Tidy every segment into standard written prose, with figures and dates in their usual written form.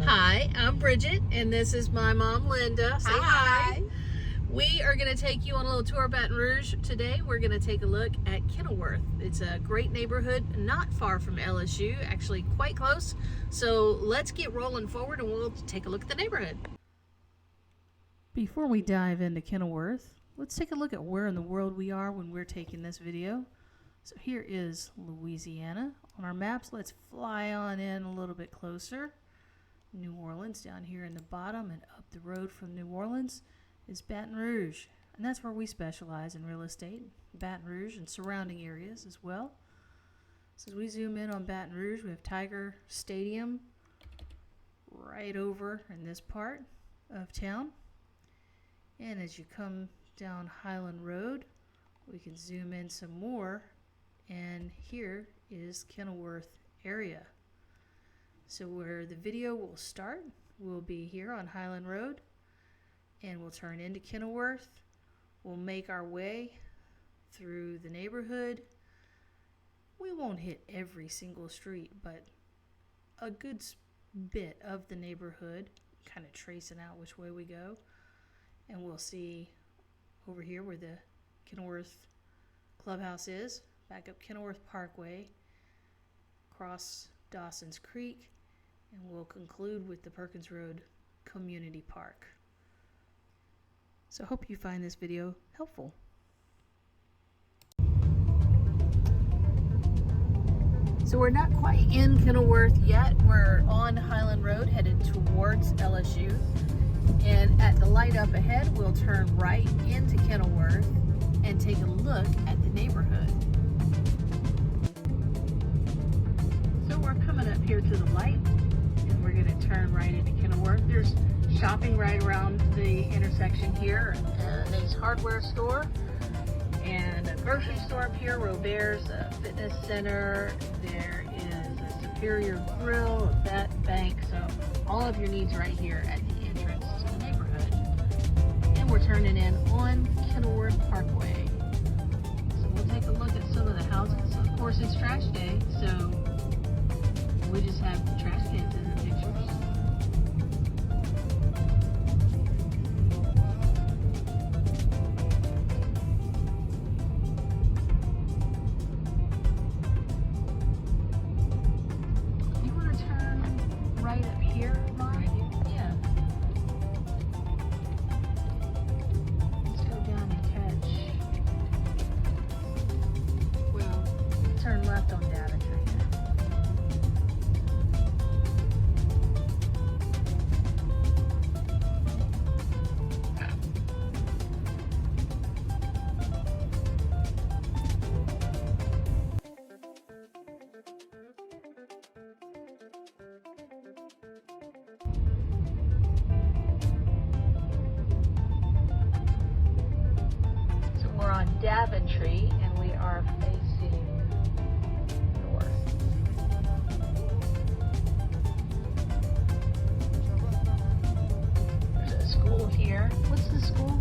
Hi, I'm Bridget, and this is my mom, Linda. Say hi. Hi. We are going to take you on a little tour of Baton Rouge today. We're going to take a look at Kenilworth. It's a great neighborhood, not far from LSU, actually quite close. So let's get rolling forward and we'll take a look at the neighborhood. Before we dive into Kenilworth, let's take a look at where in the world we are when we're taking this video. So here is Louisiana. On our maps, let's fly on in a little bit closer. New Orleans down here in the bottom, and up the road from New Orleans is Baton Rouge. And that's where we specialize in real estate, Baton Rouge and surrounding areas as well. So as we zoom in on Baton Rouge, we have Tiger Stadium right over in this part of town. And as you come down Highland Road, we can zoom in some more, and here is Kenilworth area. So where the video will start will be here on Highland Road, and we'll turn into Kenilworth. We'll make our way through the neighborhood. We won't hit every single street, but a good bit of the neighborhood, kind of tracing out which way we go. And we'll see over here where the Kenilworth Clubhouse is, back up Kenilworth Parkway, cross Dawson's Creek, and we'll conclude with the Perkins Road Community Park. So I hope you find this video helpful. So we're not quite in Kenilworth yet. We're on Highland Road headed towards LSU. And at the light up ahead, we'll turn right into Kenilworth and take a look at the neighborhood. So we're coming up here to the light, and we're going to turn right into Kenilworth. There's shopping right around the intersection here, an Ace Hardware store, and a grocery store up here, Robert's, a fitness center. There is a Superior Grill, a vet bank, so all of your needs right here at the entrance to the neighborhood. And we're turning in on Kenilworth Parkway. So we'll take a look at some of the houses. Of course, it's trash day, so we just have trash cans in the pictures. You want to turn right up here, Mom? Right here? Yeah. Let's go down and catch. Well, turn left on Daventry. We're on Daventry, and we are facing north. There's a school here. What's the school?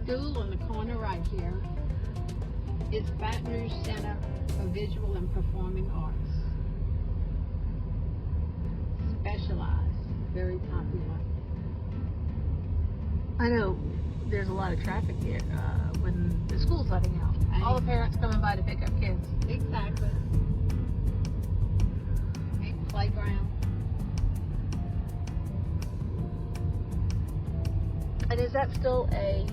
School on the corner right here is Baton Rouge Center for Visual and Performing Arts. Specialized, very popular. I know there's a lot of traffic here when the school's letting out. All the parents coming by to pick up kids. Exactly. Big playground. And is that still a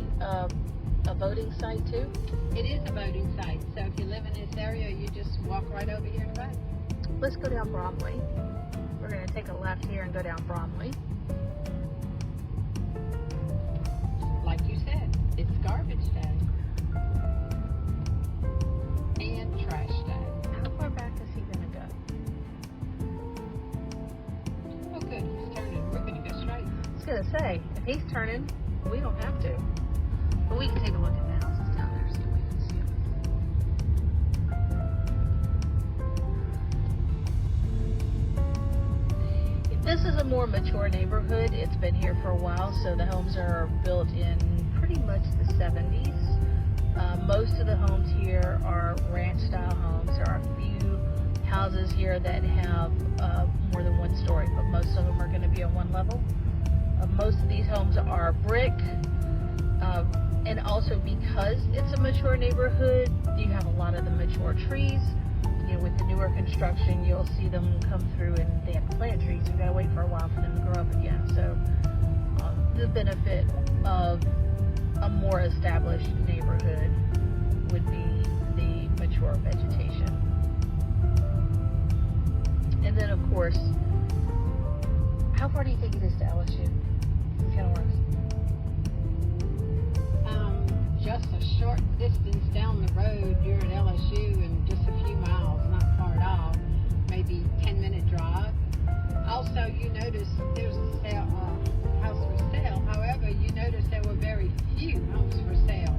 voting site too? It is a voting site, so if you live in this area, you just walk right over here to vote. Let's go down Bromley. We're going to take a left here and go down Bromley. Like you said, it's garbage day. And trash day. How far back is he going to go? Oh good, he's turning. We're going to go straight. was gonna say, if he's turning, we don't have to. But we can take a look at the houses down there so we can see them. This is a more mature neighborhood. It's been here for a while, so the homes are built in pretty much the 70s. Most of the homes here are ranch-style homes. There are a few houses here that have more than one story, but most of them are going to be on one level. Most of these homes are brick, and also because it's a mature neighborhood, you have a lot of the mature trees. You know, with the newer construction, you'll see them come through and they have to plant trees. You've got to wait for a while for them to grow up again. So the benefit of a more established neighborhood would be the mature vegetation. And then, of course, how far do you think it is to LSU from Kenilworth? Just a short distance down the road, you're at LSU, and just a few miles, not far at all, maybe 10-minute drive. Also, you notice there's a house for sale. However, you notice there were very few homes for sale.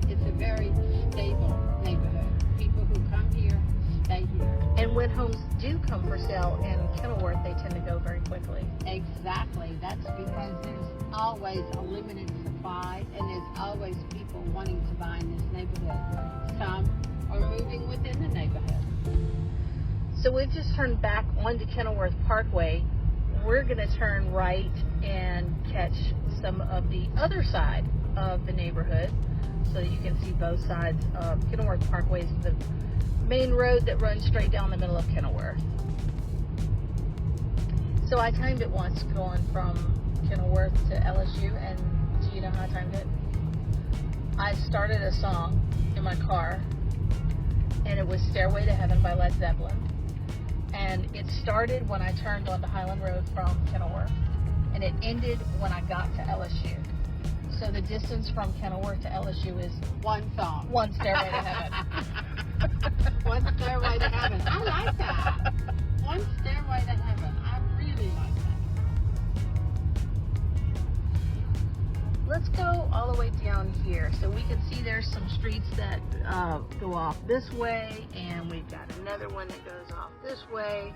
It's a very stable neighborhood. People who come here stay here. And when homes do come for sale in Kenilworth, they tend to go very quickly. Exactly. That's because there's always a limited supply, and there's always people wanting to buy in this neighborhood. Some are moving within the neighborhood. So we've just turned back onto Kenilworth Parkway. We're going to turn right and catch some of the other side of the neighborhood so that you can see both sides of Kenilworth Parkway. Is the main road that runs straight down the middle of Kenilworth. So I timed it once going from Kenilworth to LSU, and do you know how I timed it? I started a song in my car, and it was Stairway to Heaven by Led Zeppelin. And it started when I turned onto Highland Road from Kenilworth, and it ended when I got to LSU. So the distance from Kenilworth to LSU is One song. one Stairway to Heaven. One Stairway to Heaven. I like that. One Stairway to Heaven. I really like that. Let's go all the way down here. So we can see there's some streets that go off this way, and we've got another one that goes off this way.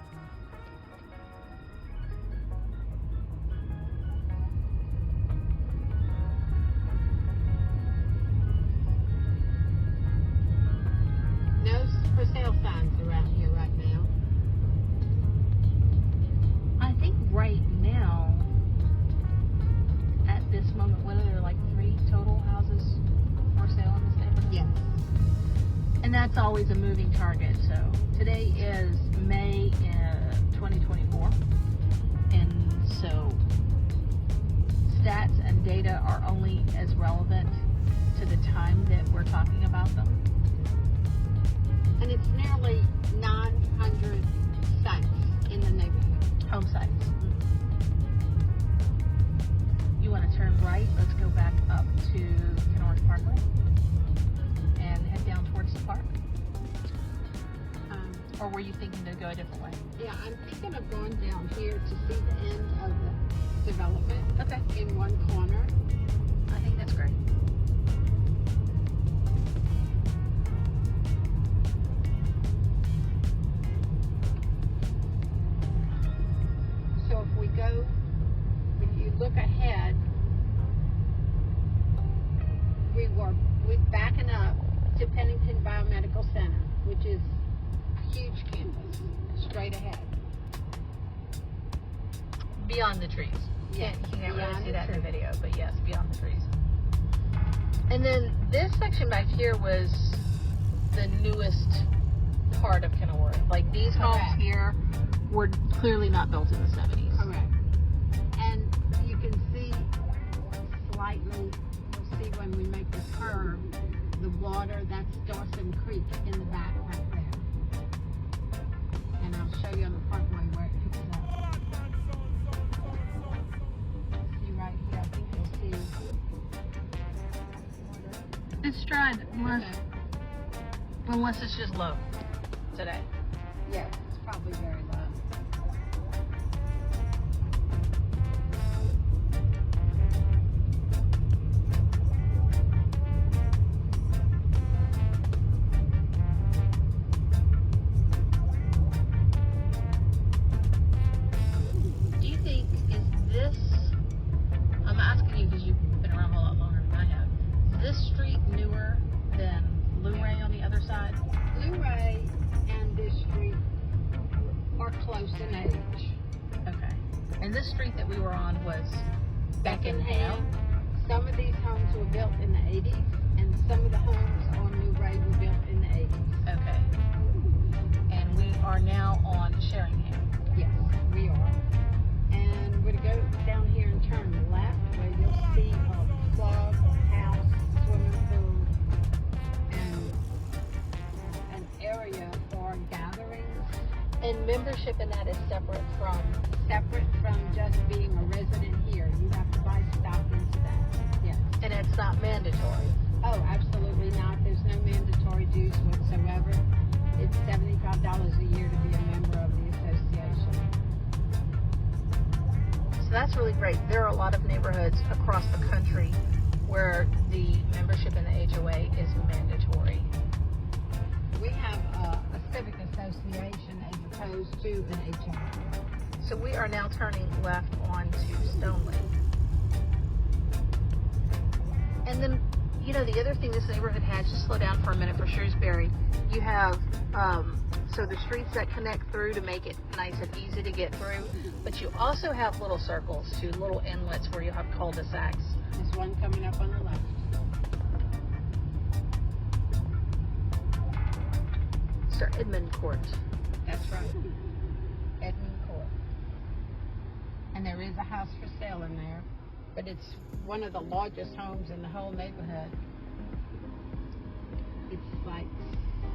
No for sale signs around here right now. I think right now, at this moment, what are there, like 3 total houses for sale in this neighborhood? Yes. And that's always a moving target. So today is May 2024. And so stats and data are only as relevant to the time that we're talking about them. And it's nearly 900 sites in the neighborhood. Home sites. You want to turn right? Let's go back up to Kenilworth Parkway and head down towards the park. Or were you thinking to go a different way? Yeah, I'm thinking of going down here to see the end of the development. Okay. In one corner. I think that's great. So if we go, if you look ahead, we're backing up to Pennington Biomedical Center, which is a huge campus, straight ahead. Beyond the trees. Yes, You can't really beyond see the that in the trees. video, but yes, beyond the trees. And then this section back here was the newest part of Kenilworth. Like these homes Correct. here were clearly not built in the 70s. Correct. And you can see slightly, you'll see when we make the curve, the water, that's Dawson Creek in the back right there. And I'll show you on the parkway where it picks up. See right here, I think you'll see. It's dry Okay. unless it's just low today. Yeah, it's probably very low. secondhand. Some of these homes were built in the 80s, and some of the homes on New Ray were built in the 80s. Okay. And we are now on Sheringham. Yes, we are. And we're to go down here and turn left, where you'll see a club, a house, swimming pool, and an area for gatherings. And membership in that is separate from. Just being a resident here. You have to buy stock into that. Yes. And it's not mandatory. Oh, absolutely not. There's no mandatory dues whatsoever. It's $75 a year to be a member of the association. So that's really great. There are a lot of neighborhoods across the country where the membership in the HOA is mandatory. We have a civic association as opposed to an HOA. So we are now turning left onto Stone Lake. And then, you know, the other thing this neighborhood has, just slow down for a minute for Shrewsbury, you have, so the streets that connect through to make it nice and easy to get through, but you also have little circles to little inlets where you have cul-de-sacs. There's one coming up on the left. Sir Edmund Court. That's right. Edmund Court. And there is a house for sale in there, but it's one of the largest homes in the whole neighborhood. It's like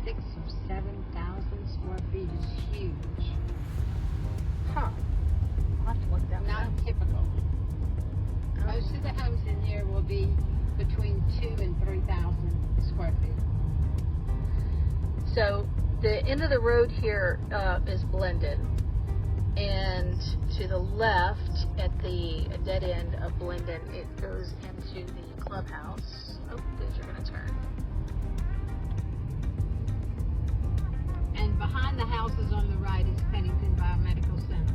6,000 or 7,000 square feet. It's huge. Huh. I'll have to look that Not up. typical. Most of the homes in here will be between 2,000 and 3,000 square feet. So the end of the road here is Blendon, and to the left at the dead end of Blendon, it goes into the clubhouse. Oh, good, you're gonna turn. And behind the houses on the right is Pennington Biomedical Center.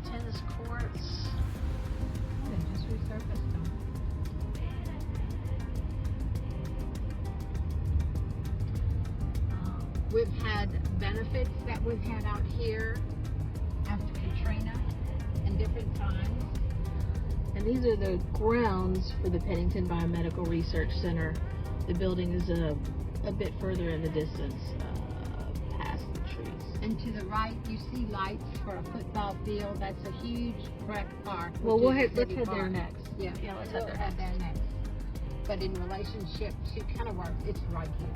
Tennis courts. They just resurfaced them. We've had benefits that we've had out here after Katrina and different times. And these are the grounds for the Pennington Biomedical Research Center. The building is a bit further in the distance, past the trees. And to the right, you see lights for a football field. That's a huge rec park. Well, which is a let's city head there park. next. Yeah, let's we'll head there next. next. But in relationship to Kenilworth, it's right here.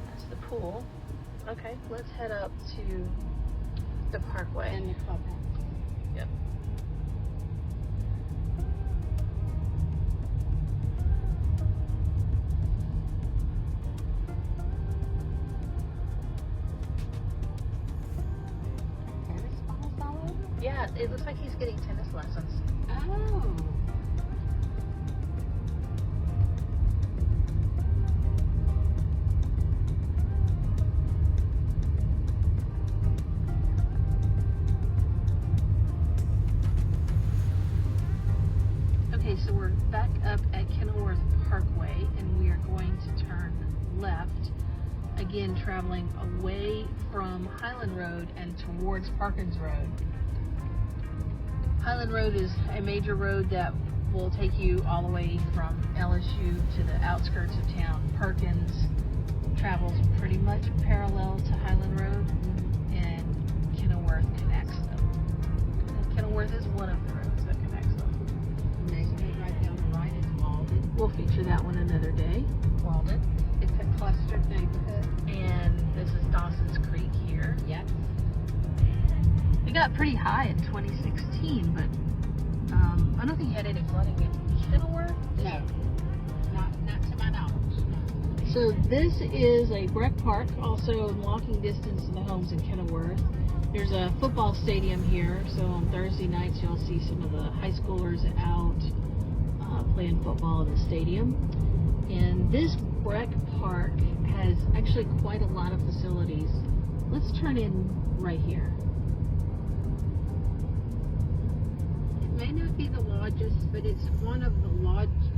That's the pool. Okay, let's head up to the parkway. And the clubhouse. Yep. Tennis balls all over? Yeah, it looks like he's getting tennis lessons. Oh. Okay, so we're back up at Kenilworth Parkway, and we are going to turn left, again traveling away from Highland Road and towards Parkins Road. Highland Road is a major road that will take you all the way from LSU to the outskirts of town. Perkins travels pretty much parallel to Highland Road, and Kenilworth connects them. And Kenilworth is one of the roads that connects them. Neighborhood right down the right is Walden. We'll feature that one another day. Walden. It's a clustered neighborhood. And this is Dawson's Creek here. Yep. It got pretty high in 2016, but I don't think you had any flooding in Kenilworth. No. Not to my knowledge. No. So this is a rec park, also in walking distance to the homes in Kenilworth. There's a football stadium here, so on Thursday nights you'll see some of the high schoolers out playing football in the stadium. And this rec park has actually quite a lot of facilities. Let's turn in right here. It may not be the largest, but it's one of the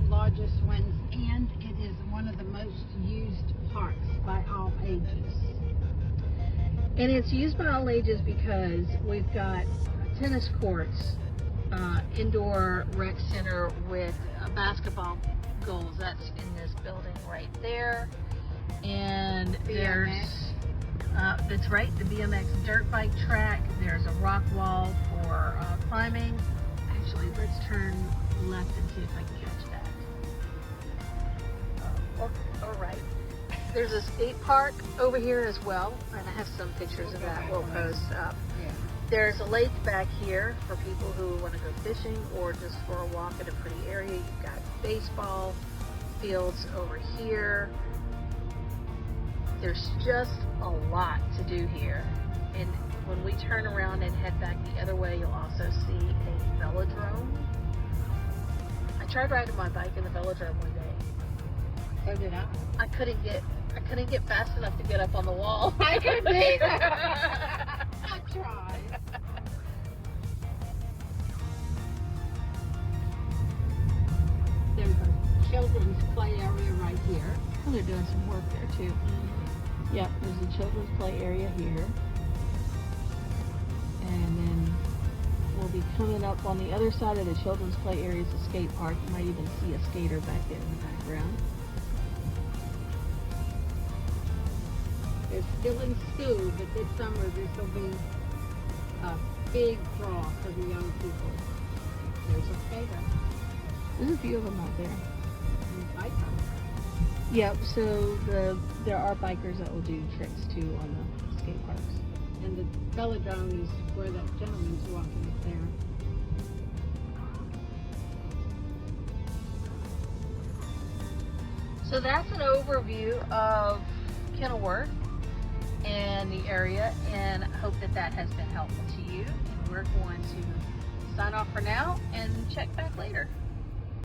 largest ones, and it is one of the most used parks by all ages. And it's used by all ages because we've got tennis courts, indoor rec center with basketball goals. That's in this building right there. And there's, that's right, the BMX dirt bike track. There's a rock wall for climbing. Actually, let's turn left and see if I can catch that. Or right. There's a skate park over here as well, and I have some pictures of that we'll post up. Yeah. There's a lake back here for people who want to go fishing or just for a walk in a pretty area. You've got baseball fields over here. There's just a lot to do here. And when we turn around and head back the other way, you'll also see a velodrome. I tried riding my bike in the velodrome one day. So did I. I couldn't get fast enough to get up on the wall. I couldn't either. I tried. There's a children's play area right here. Oh, they're doing some work there too. Yep, there's a children's play area here. And then we'll be coming up on the other side of the children's play area is a skate park. You might even see a skater back there in the background. They're still in school, but this summer this will be a big draw for the young people. There's a skater There's a few of them out there. and a biker. Yep, so there are bikers that will do tricks too on the skate parks. And the velodrome is where that gentleman's walking up there. So that's an overview of Kenilworth and the area, and I hope that has been helpful to you. And we're going to sign off for now and check back later.